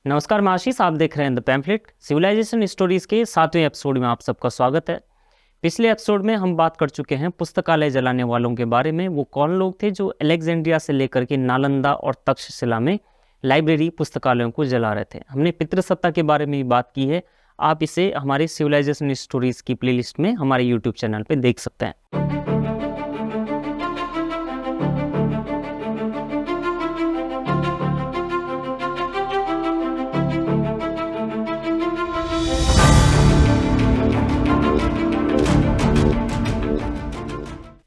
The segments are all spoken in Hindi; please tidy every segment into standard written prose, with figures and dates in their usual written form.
नमस्कार मैं आशीष, आप देख रहे हैं द पैम्फलेट सिविलाइजेशन स्टोरीज के 7वें एपिसोड में आप सबका स्वागत है। पिछले एपिसोड में हम बात कर चुके हैं पुस्तकालय जलाने वालों के बारे में। वो कौन लोग थे जो अलेक्जेंड्रिया से लेकर के नालंदा और तक्षशिला में लाइब्रेरी पुस्तकालयों को जला रहे थे। हमने पितृसत्ता के बारे में भी बात की है। आप इसे हमारे सिविलाइजेशन स्टोरीज की प्लेलिस्ट में हमारे यूट्यूब चैनल पर देख सकते हैं।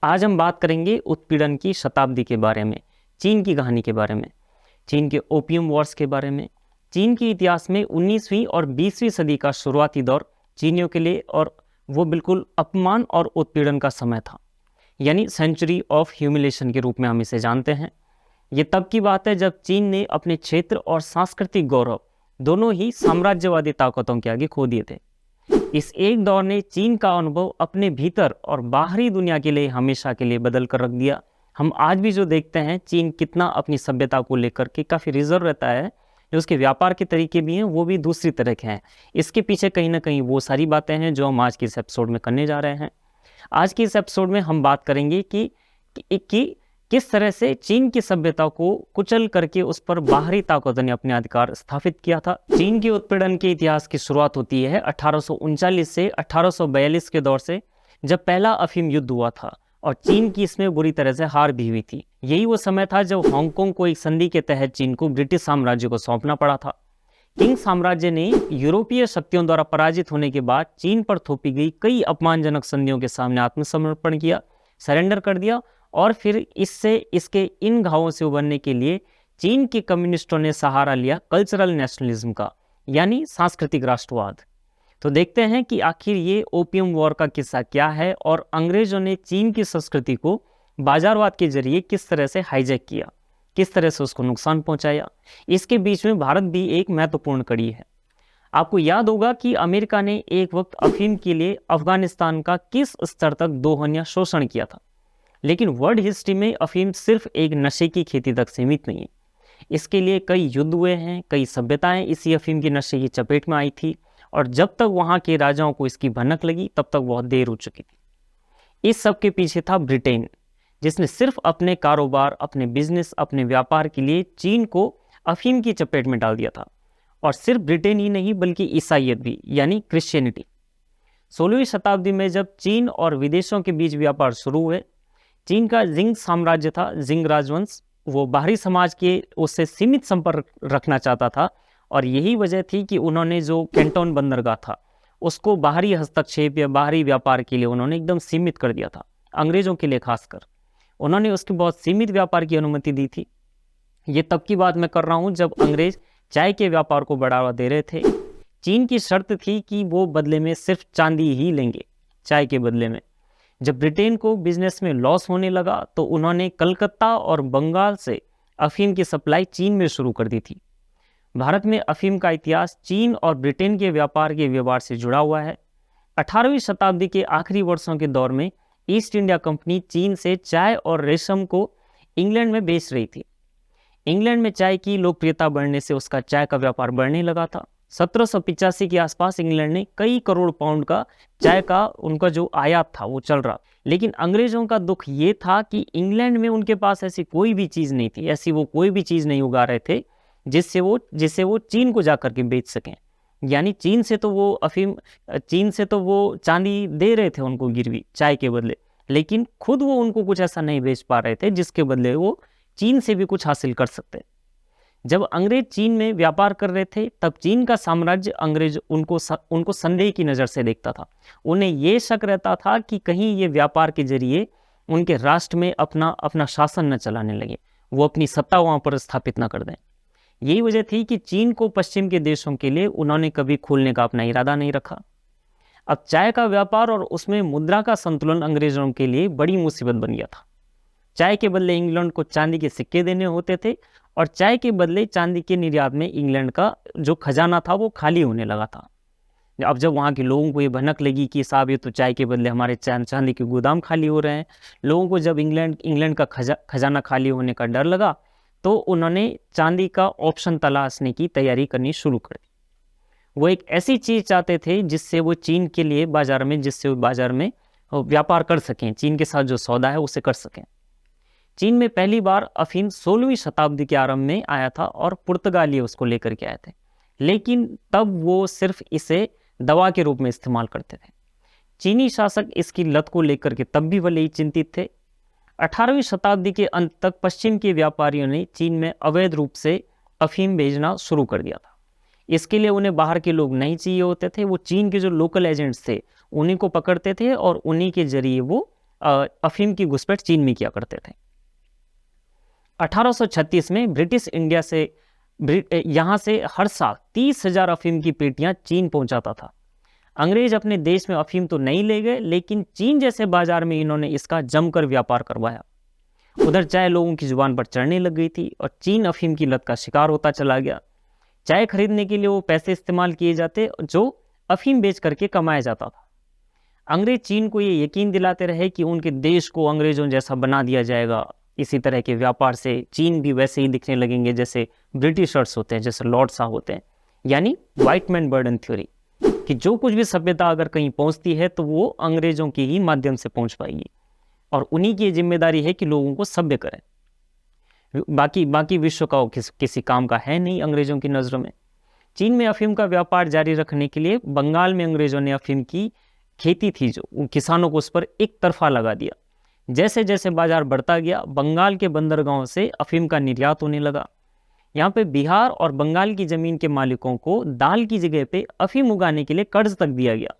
आज हम बात करेंगे उत्पीड़न की शताब्दी के बारे में, चीन की कहानी के बारे में, चीन के ओपियम वॉर्स के बारे में। चीन के इतिहास में 19वीं और 20वीं सदी का शुरुआती दौर चीनियों के लिए और वो बिल्कुल अपमान और उत्पीड़न का समय था, यानी सेंचुरी ऑफ ह्यूमिलेशन के रूप में हम इसे जानते हैं। ये तब की बात है जब चीन ने अपने क्षेत्र और सांस्कृतिक गौरव दोनों ही साम्राज्यवादी ताकतों के आगे खो दिए थे। इस एक दौर ने चीन का अनुभव अपने भीतर और बाहरी दुनिया के लिए हमेशा के लिए बदल कर रख दिया। हम आज भी जो देखते हैं चीन कितना अपनी सभ्यता को लेकर के काफ़ी रिजर्व रहता है, जो उसके व्यापार के तरीके भी हैं वो भी दूसरी तरह के हैं। इसके पीछे कहीं ना कहीं वो सारी बातें हैं जो हम आज के इस एपिसोड में करने जा रहे हैं। आज के इस एपिसोड में हम बात करेंगे कि किस तरह से चीन की सभ्यता को कुचल करके उस पर बाहरी ताकतों ने अपने अधिकार स्थापित किया था। चीन के उत्पीड़न के इतिहास की शुरुआत होती है 1839 से 1842 के दौर से, जब पहला अफीम युद्ध हुआ था और चीन की इसमें बुरी तरह से हार भी हुई थी। यही वो समय था जब हांगकांग को एक संधि के तहत चीन को ब्रिटिश साम्राज्य को सौंपना पड़ा था। किंग साम्राज्य ने यूरोपीय शक्तियों द्वारा पराजित होने के बाद चीन पर थोपी गई कई अपमानजनक संधियों के सामने आत्मसमर्पण किया, सरेंडर कर दिया और फिर इसके इन घावों से उबरने के लिए चीन के कम्युनिस्टों ने सहारा लिया कल्चरल नेशनलिज्म का, यानी सांस्कृतिक राष्ट्रवाद। तो देखते हैं कि आखिर ये ओपियम वॉर का किस्सा क्या है और अंग्रेजों ने चीन की संस्कृति को बाजारवाद के जरिए किस तरह से हाईजैक किया, किस तरह से उसको नुकसान पहुंचाया। इसके बीच में भारत भी एक महत्वपूर्ण कड़ी है। आपको याद होगा कि अमेरिका ने एक वक्त अफीम के लिए अफगानिस्तान का किस स्तर तक दोहन या शोषण किया था, लेकिन वर्ल्ड हिस्ट्री में अफीम सिर्फ एक नशे की खेती तक सीमित नहीं है। इसके लिए कई युद्ध हुए हैं, कई सभ्यताएं इसी अफीम के नशे की चपेट में आई थी और जब तक वहां के राजाओं को इसकी भनक लगी तब तक बहुत देर हो चुकी थी। इस सब के पीछे था ब्रिटेन, जिसने सिर्फ अपने कारोबार, अपने बिजनेस, अपने व्यापार के लिए चीन को अफीम की चपेट में डाल दिया था। और सिर्फ ब्रिटेन ही नहीं बल्कि ईसाइयत भी, यानी क्रिश्चियनिटी। 16वीं शताब्दी में जब चीन और विदेशों के बीच व्यापार शुरू हुए, चीन का जिंग साम्राज्य था, जिंग राजवंश, वो बाहरी समाज के उससे सीमित संपर्क रखना चाहता था और यही वजह थी कि उन्होंने जो कैंटोन बंदरगाह था उसको बाहरी हस्तक्षेप या बाहरी व्यापार के लिए उन्होंने एकदम सीमित कर दिया था। अंग्रेजों के लिए खासकर उन्होंने उसकी बहुत सीमित व्यापार की अनुमति दी थी। ये तब की बात मैं कर रहा हूँ जब अंग्रेज चाय के व्यापार को बढ़ावा दे रहे थे। चीन की शर्त थी कि वो बदले में सिर्फ चांदी ही लेंगे, चाय के बदले में। जब ब्रिटेन को बिजनेस में लॉस होने लगा तो उन्होंने कलकत्ता और बंगाल से अफीम की सप्लाई चीन में शुरू कर दी थी। भारत में अफीम का इतिहास चीन और ब्रिटेन के व्यापार के व्यवहार से जुड़ा हुआ है। 18वीं शताब्दी के आखिरी वर्षों के दौर में ईस्ट इंडिया कंपनी चीन से चाय और रेशम को इंग्लैंड में बेच रही थी। इंग्लैंड में चाय की लोकप्रियता बढ़ने से उसका चाय का व्यापार बढ़ने लगा था। 1785 के आसपास इंग्लैंड ने कई करोड़ पाउंड का चाय का उनका जो आयात था वो चल रहा। लेकिन अंग्रेजों का दुख ये था कि इंग्लैंड में उनके पास ऐसी कोई भी चीज़ नहीं थी, ऐसी वो कोई भी चीज़ नहीं उगा रहे थे जिससे वो चीन को जा करके बेच सकें। यानी चीन से तो वो चांदी दे रहे थे उनको गिरवी चाय के बदले, लेकिन खुद वो उनको कुछ ऐसा नहीं बेच पा रहे थे जिसके बदले वो चीन से भी कुछ हासिल कर सकते। जब अंग्रेज चीन में व्यापार कर रहे थे तब चीन का साम्राज्य अंग्रेज उनको संदेह की नज़र से देखता था। उन्हें ये शक रहता था कि कहीं ये व्यापार के जरिए उनके राष्ट्र में अपना शासन न चलाने लगे, वो अपनी सत्ता वहाँ पर स्थापित न कर दें। यही वजह थी कि चीन को पश्चिम के देशों के लिए उन्होंने कभी खोलने का अपना इरादा नहीं रखा। अब चाय का व्यापार और उसमें मुद्रा का संतुलन अंग्रेजों के लिए बड़ी मुसीबत बन गया था। चाय के बदले इंग्लैंड को चांदी के सिक्के देने होते थे और चाय के बदले चांदी के निर्यात में इंग्लैंड का जो खजाना था वो खाली होने लगा था। अब जब वहाँ के लोगों को ये भनक लगी कि साहब ये तो चाय के बदले हमारे चांदी के गोदाम खाली हो रहे हैं, लोगों को जब इंग्लैंड का खजाना खाली होने का डर लगा तो उन्होंने चांदी का ऑप्शन तलाशने की तैयारी करनी शुरू कर दी। वो एक ऐसी चीज़ चाहते थे जिससे वो चीन के लिए बाजार में, जिससे वो बाजार में व्यापार कर सकें, चीन के साथ जो सौदा है उसे कर सकें। चीन में पहली बार अफीम 16वीं शताब्दी के आरंभ में आया था और पुर्तगाली उसको लेकर के आए थे, लेकिन तब वो सिर्फ इसे दवा के रूप में इस्तेमाल करते थे। चीनी शासक इसकी लत को लेकर के तब भी भले ही चिंतित थे। 18वीं शताब्दी के अंत तक पश्चिम के व्यापारियों ने चीन में अवैध रूप से अफीम भेजना शुरू कर दिया था। इसके लिए उन्हें बाहर के लोग नहीं चाहिए होते थे, वो चीन के जो लोकल एजेंट्स थे उन्हीं को पकड़ते थे और उन्हीं के जरिए वो अफीम की घुसपैठ चीन में किया करते थे। 1836 में ब्रिटिश इंडिया से यहाँ से हर साल 30,000 अफीम की पेटियां चीन पहुंचाता था। अंग्रेज अपने देश में अफीम तो नहीं ले गए, लेकिन चीन जैसे बाजार में इन्होंने इसका जमकर व्यापार करवाया। उधर चाय लोगों की जुबान पर चढ़ने लग गई थी और चीन अफीम की लत का शिकार होता चला गया। चाय खरीदने के लिए वो पैसे इस्तेमाल किए जाते जो अफीम बेच करके कमाया जाता था। अंग्रेज चीन को ये यकीन दिलाते रहे कि उनके देश को अंग्रेजों जैसा बना दिया जाएगा। इसी तरह के व्यापार से चीन भी वैसे ही दिखने लगेंगे जैसे ब्रिटिशर्स होते हैं, जैसे लॉर्ड शाह होते हैं, यानी व्हाइट मैन बर्डन थ्योरी, कि जो कुछ भी सभ्यता अगर कहीं पहुंचती है तो वो अंग्रेजों के ही माध्यम से पहुंच पाएगी और उन्हीं की जिम्मेदारी है कि लोगों को सभ्य करें। बाकी विश्व का किसी काम का है नहीं अंग्रेजों की नज़रों में। चीन में अफीम का व्यापार जारी रखने के लिए बंगाल में अंग्रेजों ने अफीम की खेती थी जो किसानों को उस पर एक तरफा लगा दिया। जैसे जैसे बाजार बढ़ता गया, बंगाल के बंदरगाहों से अफीम का निर्यात होने लगा। यहाँ पे बिहार और बंगाल की जमीन के मालिकों को दाल की जगह पे अफीम उगाने के लिए कर्ज तक दिया गया।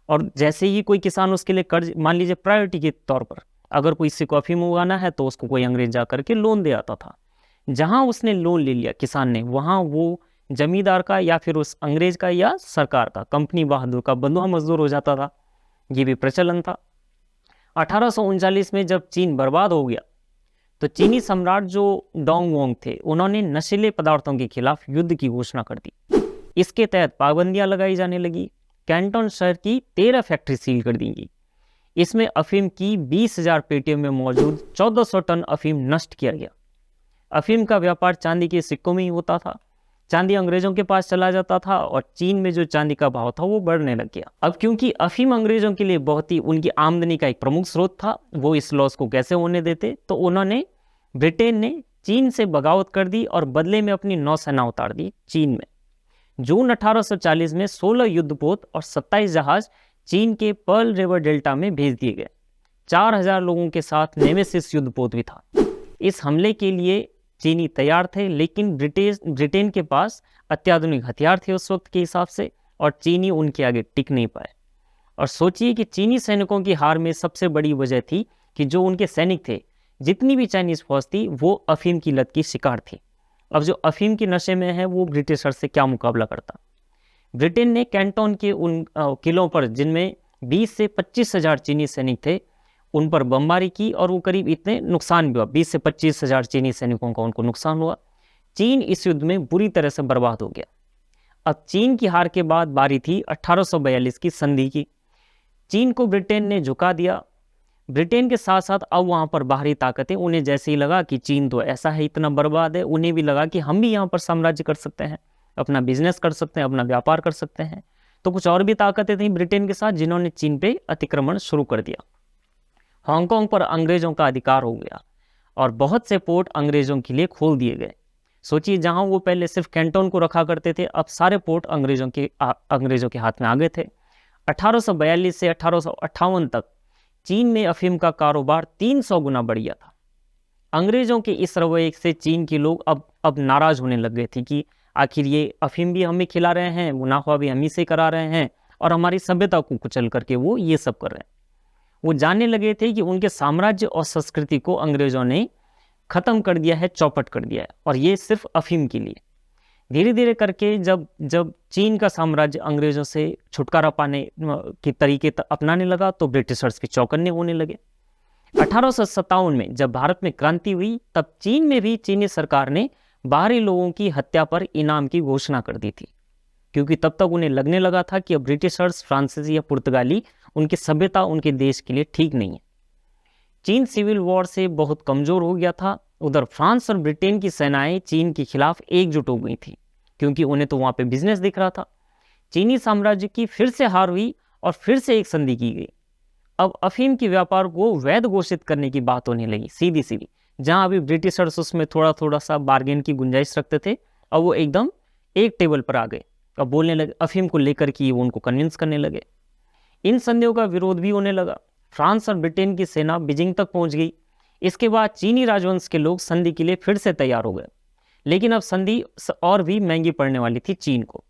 और जैसे ही कोई किसान उसके लिए कर्ज, मान लीजिए प्रायोरिटी के तौर पर अगर कोई किसी को अफीम उगाना है तो उसको कोई अंग्रेज जा करके लोन दे आता था। जहां उसने लोन ले लिया किसान ने, वहां वो जमींदार का या फिर उस अंग्रेज का या सरकार का, कंपनी बहादुर का बंधुआ मजदूर हो जाता था। ये भी प्रचलन था। 1839 में जब चीन बर्बाद हो गया तो चीनी सम्राट जो डोंग वोंग थे, उन्होंने नशीले पदार्थों के खिलाफ युद्ध की घोषणा कर दी। इसके तहत पाबंदियां लगाई जाने लगी। कैंटन शहर की 13 फैक्ट्री सील कर दी गई। इसमें अफीम की 20,000 पेटियों में मौजूद 1400 टन अफीम नष्ट किया गया। अफीम का व्यापार चांदी के सिक्कों में ही होता था। चांदी अंग्रेजों के पास चला जाता था और चीन में जो चांदी का भाव था वो बढ़ने लग गया। अब क्योंकि अफीम अंग्रेजों के लिए बहुत ही उनकी आमदनी का एक प्रमुख स्रोत था, वो इस लॉस को कैसे होने देते, तो उन्होंने, ब्रिटेन ने चीन से बगावत कर दी और बदले में अपनी नौसेना उतार दी चीन में। जून 1840 में 16 युद्धपोत और 27 जहाज चीन के पर्ल रिवर डेल्टा में भेज दिए गए। 4,000 लोगों के साथ नेमेसिस युद्धपोत भी था। इस हमले के लिए चीनी तैयार थे, लेकिन ब्रिटेन के पास अत्याधुनिक हथियार थे उस वक्त के हिसाब से, और चीनी उनके आगे टिक नहीं पाए। और सोचिए कि चीनी सैनिकों की हार में सबसे बड़ी वजह थी कि जो उनके सैनिक थे, जितनी भी चाइनीज फौज थी, वो अफीम की लत की शिकार थी। अब जो अफीम के नशे में है वो ब्रिटिशर से क्या मुकाबला करता। ब्रिटेन ने कैंटोन के उन किलों पर, जिनमें 20 से 25,000 चीनी सैनिक थे, उन पर बमबारी की और वो करीब इतने नुकसान भी हुआ। 20 से 25,000 चीनी सैनिकों का उनको नुकसान हुआ। चीन इस युद्ध में बुरी तरह से बर्बाद हो गया। अब चीन की हार के बाद बारी थी 1842 की संधि की। चीन को ब्रिटेन ने झुका दिया। ब्रिटेन के साथ साथ अब वहाँ पर बाहरी ताकतें, उन्हें जैसे ही लगा कि चीन तो ऐसा है, इतना बर्बाद है, उन्हें भी लगा कि हम भी यहाँ पर साम्राज्य कर सकते हैं, अपना बिजनेस कर सकते हैं, अपना व्यापार कर सकते हैं। तो कुछ और भी ताकतें थीं ब्रिटेन के साथ, जिन्होंने चीन पे अतिक्रमण शुरू कर दिया। हांगकांग पर अंग्रेजों का अधिकार हो गया और बहुत से पोर्ट अंग्रेजों के लिए खोल दिए गए। सोचिए, जहां वो पहले सिर्फ कैंटोन को रखा करते थे, अब सारे पोर्ट अंग्रेजों के हाथ में आ गए थे। 1842 से 1858 तक चीन में अफीम का कारोबार 300 गुना बढ़ गया था। अंग्रेजों के इस रवैये से चीन के लोग अब नाराज होने लग गए थे कि आखिर ये अफीम भी हमें खिला रहे हैं, मुनाफा भी हम ही से करा रहे हैं, और हमारी सभ्यता को कुचल करके वो ये सब कर रहे हैं। वो जानने लगे थे कि उनके साम्राज्य और संस्कृति को अंग्रेजों ने खत्म कर दिया है, चौपट कर दिया है, और ये सिर्फ अफीम के लिए। धीरे धीरे करके जब चीन का साम्राज्य अंग्रेजों से छुटकारा पाने के तरीके अपनाने लगा तो ब्रिटिशर्स भी चौकन्ने होने लगे। 1857 में जब भारत में क्रांति हुई, तब चीन में भी चीनी सरकार ने बाहरी लोगों की हत्या पर इनाम की घोषणा कर दी थी, क्योंकि तब तक उन्हें लगने लगा था कि अब ब्रिटिशर्स, फ्रांसीसी या पुर्तगाली, उनकी सभ्यता उनके देश के लिए ठीक नहीं है। चीन सिविल वॉर से बहुत कमजोर हो गया था उधर फ्रांस और ब्रिटेन की सेनाएं चीन के खिलाफ एकजुट हो गई थी, क्योंकि उन्हें तो वहां पे बिजनेस दिख रहा था। चीनी साम्राज्य की फिर से हार हुई और फिर से एक संधि की गई। अब अफीम के व्यापार को वैध घोषित करने की बात होने लगी, सीधी सीधी। जहां अभी ब्रिटिशर्स उसमें थोड़ा थोड़ा सा बार्गेन की गुंजाइश रखते थे, अब वो एकदम एक टेबल पर आ गए। अब बोलने लगे अफीम को लेकर कि वो उनको कन्विंस करने लगे। इन संधियों का विरोध भी होने लगा। फ्रांस और ब्रिटेन की सेना बीजिंग तक पहुंच गई। इसके बाद चीनी राजवंश के लोग संधि के लिए फिर से तैयार हो गए, लेकिन अब संधि और भी महंगी पड़ने वाली थी चीन को।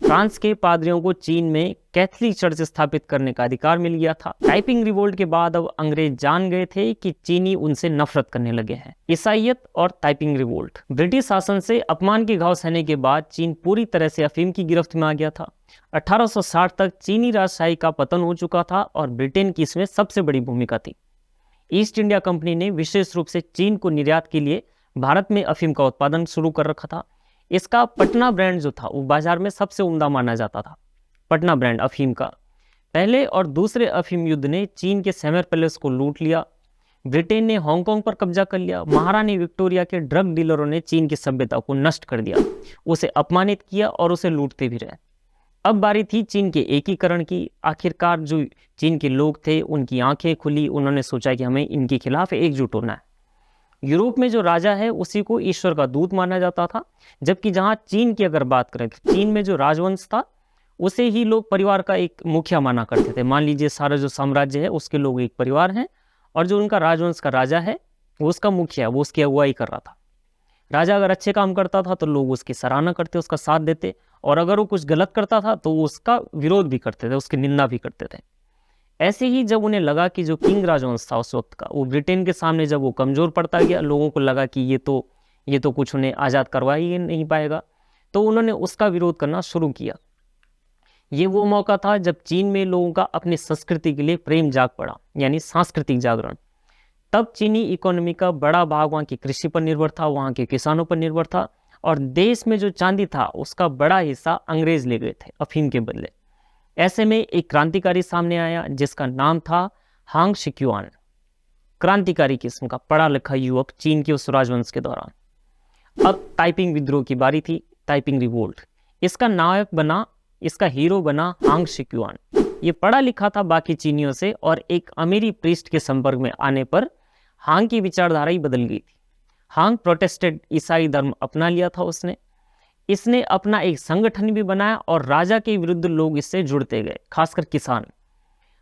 फ्रांस के पादरियों को चीन में कैथलिक चर्च स्थापित करने का अधिकार मिल गया था। टाइपिंग रिवोल्ट के बाद अब अंग्रेज जान गए थे कि चीनी उनसे नफरत करने लगे हैं। ईसाईयत और टाइपिंग रिवोल्ट। ब्रिटिश शासन से अपमान के घाव सहने के बाद चीन पूरी तरह से अफीम की गिरफ्त में आ गया था। 1860 तक चीनी राजशाही का पतन हो चुका था और ब्रिटेन की इसमें सबसे बड़ी भूमिका थी। ईस्ट इंडिया कंपनी ने विशेष रूप से चीन को निर्यात के लिए भारत में अफीम का उत्पादन शुरू कर रखा था। इसका पटना ब्रांड जो था वो बाजार में सबसे उम्दा माना जाता था। पटना ब्रांड अफीम का। पहले और दूसरे अफीम युद्ध ने चीन के सेमर पैलेस को लूट लिया। ब्रिटेन ने हांगकांग पर कब्जा कर लिया। महारानी विक्टोरिया के ड्रग डीलरों ने चीन की सभ्यता को नष्ट कर दिया, उसे अपमानित किया और उसे लूटते भी रहे। अब बारी थी चीन के एकीकरण की। आखिरकार जो चीन के लोग थे उनकी आंखें खुली, उन्होंने सोचा कि हमें इनके खिलाफ एकजुट होना है। यूरोप में जो राजा है उसी को ईश्वर का दूत माना जाता था, जबकि जहां चीन की अगर बात करें तो चीन में जो राजवंश था उसे ही लोग परिवार का एक मुखिया माना करते थे। मान लीजिए सारा जो साम्राज्य है उसके लोग एक परिवार हैं और जो उनका राजवंश का राजा है वो उसका मुखिया, वो उसकी अगुवाई कर रहा था। राजा अगर अच्छे काम करता था तो लोग उसकी सराहना करते, उसका साथ देते, और अगर वो कुछ गलत करता था तो वो उसका विरोध भी करते थे, उसकी निंदा भी करते थे। ऐसे ही जब उन्हें लगा कि जो किंग राजवंश था उस वक्त का वो ब्रिटेन के सामने जब वो कमजोर पड़ता गया, लोगों को लगा कि ये तो कुछ उन्हें आज़ाद करवा ही नहीं पाएगा, तो उन्होंने उसका विरोध करना शुरू किया। ये वो मौका था जब चीन में लोगों का अपनी संस्कृति के लिए प्रेम जाग पड़ा, यानी सांस्कृतिक जागरण। तब चीनी इकोनॉमी का बड़ा भाग वहाँ की कृषि पर निर्भर था, वहाँ के किसानों पर निर्भर था, और देश में जो चांदी था उसका बड़ा हिस्सा अंग्रेज ले गए थे अफीम के बदले। ऐसे में एक क्रांतिकारी सामने आया जिसका नाम था हांग शिक्युआन। क्रांतिकारी किस्म का पढ़ा लिखा युवक चीन के उस राजवंश के दौरान। अब टाइपिंग विद्रोह की बारी थी, टाइपिंग रिवोल्ट। इसका नायक बना, इसका हीरो बना हांग शिक्युआन। ये पढ़ा लिखा था बाकी चीनियों से, और एक अमीरी प्रीस्ट के संपर्क में आने पर हांग की विचारधारा ही बदल गई थी। हांग प्रोटेस्टेंट ईसाई धर्म अपना लिया था इसने अपना एक संगठन भी बनाया और राजा के विरुद्ध लोग इससे जुड़ते गए, खासकर किसान।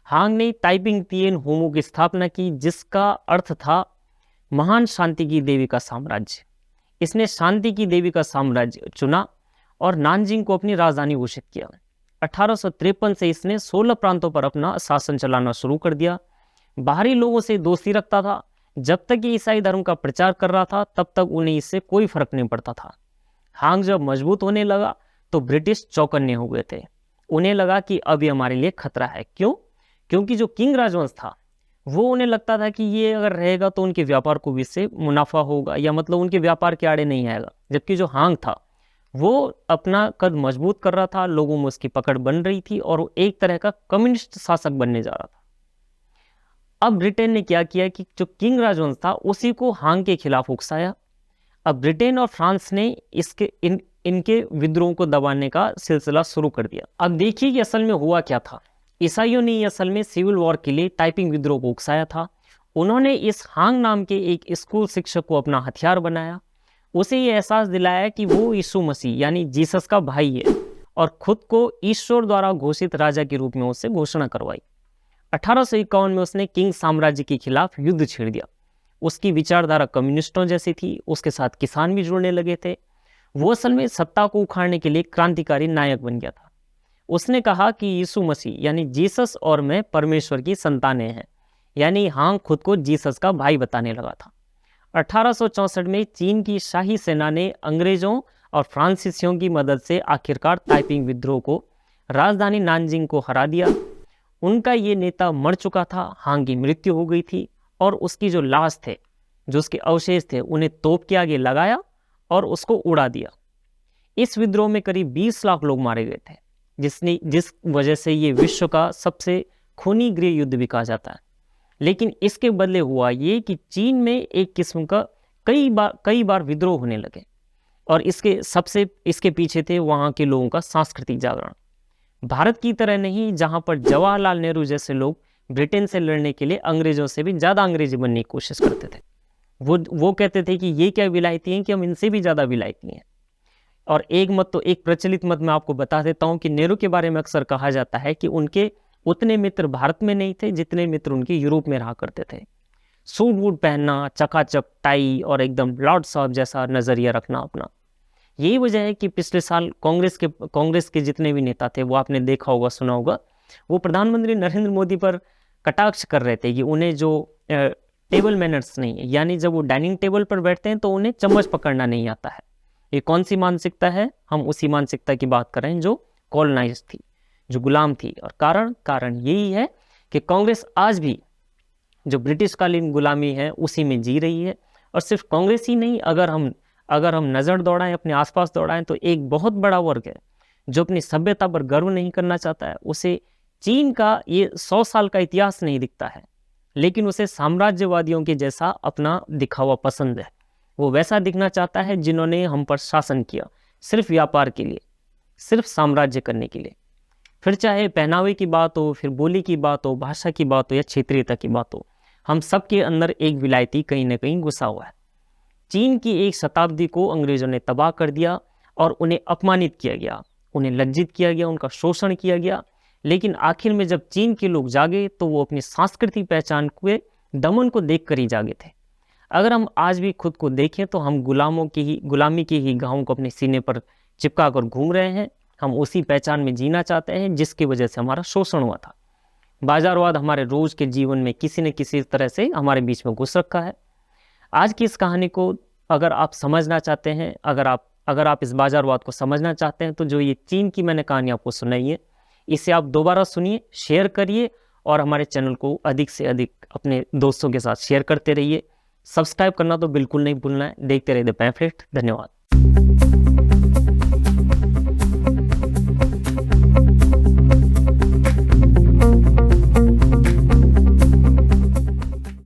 हांग ने टाइपिंग तिएन होमो की स्थापना की, जिसका अर्थ था महान शांति की देवी का साम्राज्य। इसने शांति की देवी का साम्राज्य चुना और नानजिंग को अपनी राजधानी घोषित किया। 1853 से इसने 16 प्रांतों पर अपना शासन चलाना शुरू कर दिया। बाहरी लोगों से दोस्ती रखता था। जब तक ये ईसाई धर्म का प्रचार कर रहा था तब तक उन्हें इससे कोई फर्क नहीं पड़ता था। हांग जब मजबूत होने लगा तो ब्रिटिश चौकन्ने हो गए थे। उन्हें लगा कि अब ये हमारे लिए खतरा है। क्यों? क्योंकि जो किंग राजवंश था वो उन्हें लगता था कि ये अगर रहेगा तो उनके व्यापार को भी इससे मुनाफा होगा, या मतलब उनके व्यापार के आड़े नहीं आएगा। जबकि जो हांग था वो अपना कद मजबूत कर रहा था, लोगों में उसकी पकड़ बन रही थी और वो एक तरह का कम्युनिस्ट शासक बनने जा रहा था। अब ब्रिटेन ने क्या किया कि जो किंग राजवंश था उसी को हांग के खिलाफ उकसाया। अब ब्रिटेन और फ्रांस ने इनके विद्रोह को दबाने का सिलसिला शुरू कर दिया। अब देखिए कि असल में हुआ क्या था। ईसाइयों ने असल में सिविल वॉर के लिए टाइपिंग विद्रोह को उकसाया था। उन्होंने इस हांग नाम के एक स्कूल शिक्षक को अपना हथियार बनाया। उसे ये एहसास दिलाया कि वो यीशु मसीह यानी जीसस का भाई है, और खुद को ईश्वर द्वारा घोषित राजा के रूप में उससे घोषणा करवाई। 1851 में उसने किंग साम्राज्य के खिलाफ युद्ध छेड़ दिया। उसकी विचारधारा कम्युनिस्टों जैसी थी, उसके साथ किसान भी जुड़ने लगे थे। वो असल में सत्ता को उखाड़ने के लिए क्रांतिकारी नायक बन गया था। उसने कहा कि यीशु मसीह यानी जीसस और मैं परमेश्वर की संतानें हैं, यानी हांग खुद को जीसस का भाई बताने लगा था। 1864 में चीन की शाही सेना ने अंग्रेजों और फ्रांसीसियों की मदद से आखिरकार टाइपिंग विद्रोह को राजधानी नानजिंग को हरा दिया। उनका ये नेता मर चुका था, हांग की मृत्यु हो गई थी, और उसकी जो लाश थे, जो उसके अवशेष थे, उन्हें तोप के आगे लगाया और उसको उड़ा दिया। इस विद्रोह में करीब 20 लाख लोग मारे गए थे, जिस वजह से ये विश्व का सबसे खूनी गृह युद्ध भी कहा जाता है। लेकिन इसके बदले हुआ ये कि चीन में एक किस्म का कई बार विद्रोह होने लगे, और इसके पीछे थे वहाँ के लोगों का सांस्कृतिक जागरण। भारत की तरह नहीं, जहाँ पर जवाहरलाल नेहरू जैसे लोग ब्रिटेन से लड़ने के लिए अंग्रेजों से भी ज़्यादा अंग्रेजी बनने की कोशिश करते थे। वो कहते थे कि ये क्या विलायती हैं कि हम इनसे भी ज़्यादा विलायती हैं। और एक प्रचलित मत मैं आपको बता देता हूँ कि नेहरू के बारे में अक्सर कहा जाता है कि उनके उतने मित्र भारत में नहीं थे जितने मित्र उनके यूरोप में रहा करते थे। सूट वूट पहनना, चकाचक टाई और एकदम लॉर्ड साहब जैसा नज़रिया रखना अपना। यही वजह है कि पिछले साल कांग्रेस के जितने भी नेता थे, वो आपने देखा होगा, सुना होगा, वो प्रधानमंत्री नरेंद्र मोदी पर कटाक्ष कर रहे थे कि उन्हें जो टेबल मैनर्स नहीं है, यानी जब वो डाइनिंग टेबल पर बैठते हैं तो उन्हें चम्मच पकड़ना नहीं आता है। ये कौन सी मानसिकता है? हम उसी मानसिकता की बात कर रहे हैं जो कॉलोनाइज थी, जो गुलाम थी। और कारण यही है कि कांग्रेस आज भी जो ब्रिटिशकालीन गुलामी है उसी में जी रही है। और सिर्फ कांग्रेस ही नहीं, अगर हम नज़र दौड़ाएं, अपने आसपास दौड़ाएं, तो एक बहुत बड़ा वर्ग है जो अपनी सभ्यता पर गर्व नहीं करना चाहता है। उसे चीन का ये 100 साल का इतिहास नहीं दिखता है, लेकिन उसे साम्राज्यवादियों के जैसा अपना दिखावा पसंद है। वो वैसा दिखना चाहता है जिन्होंने हम पर शासन किया, सिर्फ व्यापार के लिए, सिर्फ साम्राज्य करने के लिए। फिर चाहे पहनावे की बात हो, फिर बोली की बात हो, भाषा की बात हो या क्षेत्रीयता की बात हो, हम सबके अंदर एक विलायती कहीं ना कहीं घुसा हुआ है। चीन की एक शताब्दी को अंग्रेजों ने तबाह कर दिया और उन्हें अपमानित किया गया, उन्हें लज्जित किया गया, उनका शोषण किया गया। लेकिन आखिर में जब चीन के लोग जागे तो वो अपनी सांस्कृतिक पहचान के दमन को देखकर ही जागे थे। अगर हम आज भी खुद को देखें तो हम गुलामी की ही घावों को अपने सीने पर चिपका कर घूम रहे हैं। हम उसी पहचान में जीना चाहते हैं जिसकी वजह से हमारा शोषण हुआ था। बाजारवाद हमारे रोज के जीवन में किसी न किसी तरह से हमारे बीच में घुस रखा है। आज की इस कहानी को अगर आप समझना चाहते हैं, अगर आप इस बाजारवाद को समझना चाहते हैं, तो जो ये चीन की मैंने कहानी आपको सुनाई है, इसे आप दोबारा सुनिए, शेयर करिए और हमारे चैनल को अधिक से अधिक अपने दोस्तों के साथ शेयर करते रहिए। सब्सक्राइब करना तो बिल्कुल नहीं भूलना है। देखते रहिए द पैम्फलेट। धन्यवाद।